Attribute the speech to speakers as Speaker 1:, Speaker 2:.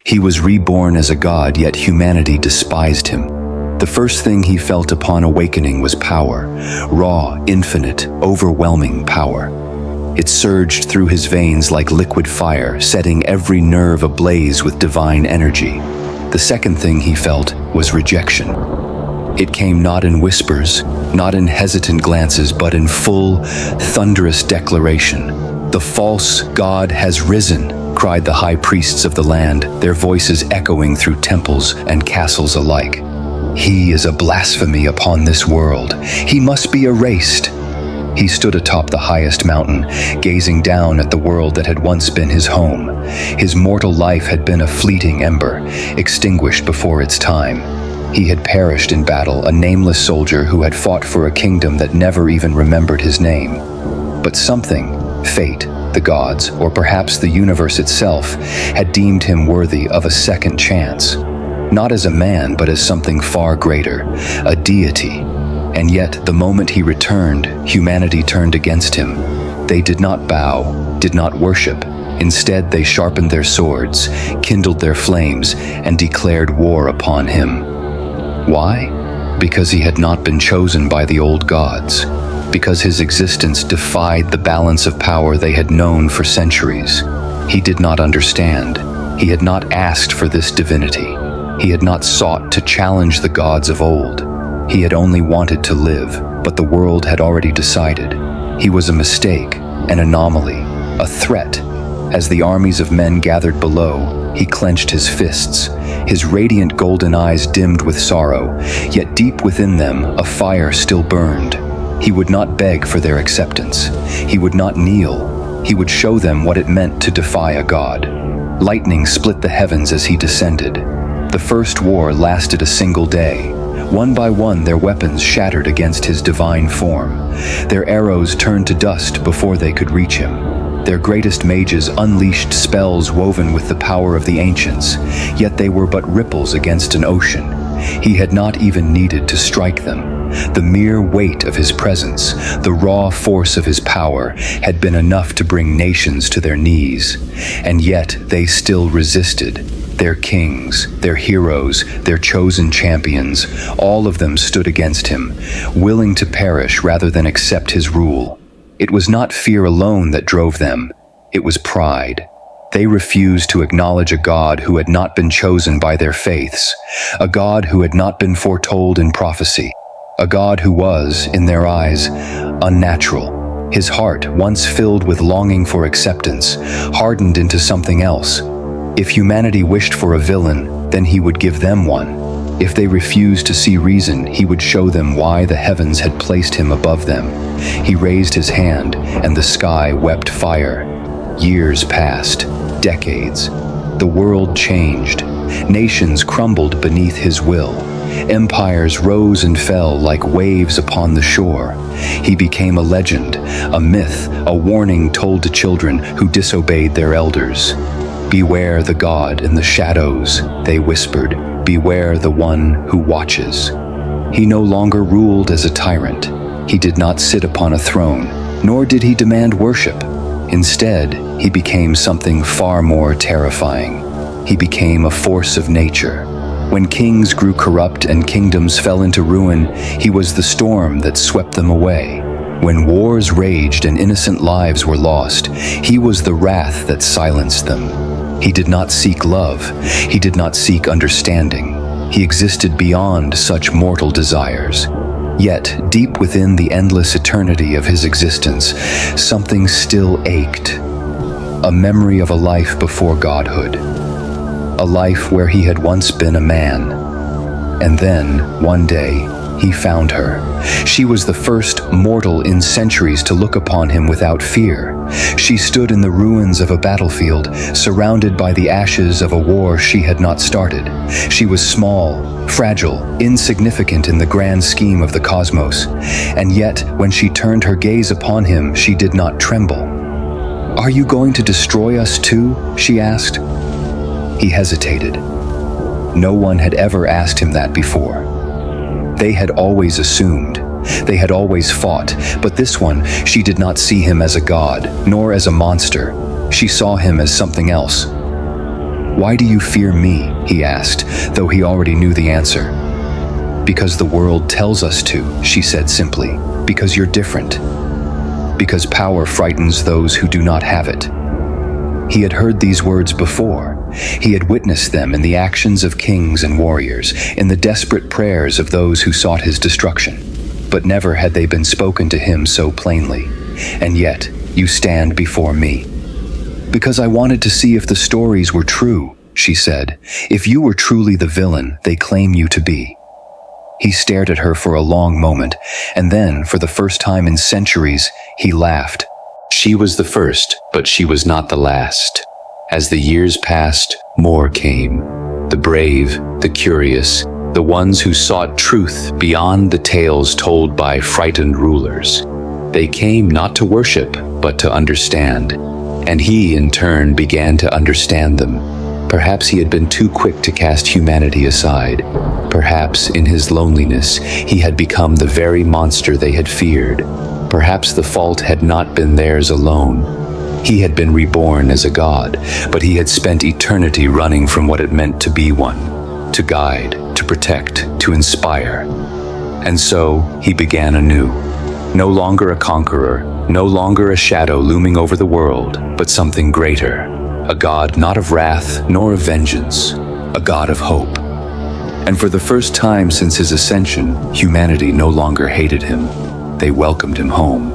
Speaker 1: He was reborn as a god, yet humanity despised him. The first thing he felt upon awakening was power, raw, infinite, overwhelming power. It surged through his veins like liquid fire, setting every nerve ablaze with divine energy. The second thing he felt was rejection. It came not in whispers, not in hesitant glances, but in full, thunderous declaration. "The false god has risen," cried the high priests of the land, their voices echoing through temples and castles alike. "He is a blasphemy upon this world. He must be erased." He stood atop the highest mountain, gazing down at the world that had once been his home. His mortal life had been a fleeting ember, extinguished before its time. He had perished in battle, a nameless soldier who had fought for a kingdom that never even remembered his name. But something, fate, the gods, or perhaps the universe itself, had deemed him worthy of a second chance. Not as a man, but as something far greater, a deity. And yet, the moment he returned, humanity turned against him. They did not bow, did not worship. Instead, they sharpened their swords, kindled their flames, and declared war upon him. Why? Because he had not been chosen by the old gods. Because his existence defied the balance of power they had known for centuries. He did not understand. He had not asked for this divinity. He had not sought to challenge the gods of old. He had only wanted to live, but the world had already decided. He was a mistake, an anomaly, a threat. As the armies of men gathered below, he clenched his fists. His radiant golden eyes dimmed with sorrow, yet deep within them a fire still burned. He would not beg for their acceptance. He would not kneel. He would show them what it meant to defy a god. Lightning split the heavens as he descended. The first war lasted a single day. One by one, their weapons shattered against his divine form. Their arrows turned to dust before they could reach him. Their greatest mages unleashed spells woven with the power of the ancients, yet they were but ripples against an ocean. He had not even needed to strike them. The mere weight of his presence, the raw force of his power, had been enough to bring nations to their knees. And yet they still resisted. Their kings, their heroes, their chosen champions, all of them stood against him, willing to perish rather than accept his rule. It was not fear alone that drove them, it was pride. They refused to acknowledge a God who had not been chosen by their faiths, a God who had not been foretold in prophecy, a God who was, in their eyes, unnatural. His heart, once filled with longing for acceptance, hardened into something else. If humanity wished for a villain, then he would give them one. If they refused to see reason, he would show them why the heavens had placed him above them. He raised his hand, and the sky wept fire. Years passed, decades. The world changed. Nations crumbled beneath his will. Empires rose and fell like waves upon the shore. He became a legend, a myth, a warning told to children who disobeyed their elders. "Beware the God in the shadows," they whispered. "Beware the one who watches." He no longer ruled as a tyrant. He did not sit upon a throne, nor did he demand worship. Instead, he became something far more terrifying. He became a force of nature. When kings grew corrupt and kingdoms fell into ruin, he was the storm that swept them away. When wars raged and innocent lives were lost, he was the wrath that silenced them. He did not seek love. He did not seek understanding. He existed beyond such mortal desires. Yet, deep within the endless eternity of his existence, something still ached. A memory of a life before godhood. A life where he had once been a man. And then, one day, he found her. She was the first mortal in centuries to look upon him without fear. She stood in the ruins of a battlefield, surrounded by the ashes of a war she had not started. She was small, fragile, insignificant in the grand scheme of the cosmos. And yet, when she turned her gaze upon him, she did not tremble. "Are you going to destroy us too?" she asked. He hesitated. No one had ever asked him that before. They had always assumed. They had always fought, but this one, she did not see him as a god, nor as a monster. She saw him as something else. "Why do you fear me?" he asked, though he already knew the answer. "Because the world tells us to," she said simply. "Because you're different. Because power frightens those who do not have it." He had heard these words before. He had witnessed them in the actions of kings and warriors, in the desperate prayers of those who sought his destruction. But never had they been spoken to him so plainly. "And yet, you stand before me." "Because I wanted to see if the stories were true," she said. "If you were truly the villain they claim you to be." He stared at her for a long moment, and then, for the first time in centuries, he laughed. She was the first, but she was not the last. As the years passed, more came. The brave, the curious, the ones who sought truth beyond the tales told by frightened rulers. They came not to worship, but to understand. And he, in turn, began to understand them. Perhaps he had been too quick to cast humanity aside. Perhaps, in his loneliness, he had become the very monster they had feared. Perhaps the fault had not been theirs alone. He had been reborn as a god, but he had spent eternity running from what it meant to be one, to guide, to protect, to inspire. And so, he began anew. No longer a conqueror, no longer a shadow looming over the world, but something greater. A god not of wrath nor of vengeance, a god of hope. And for the first time since his ascension, humanity no longer hated him. They welcomed him home.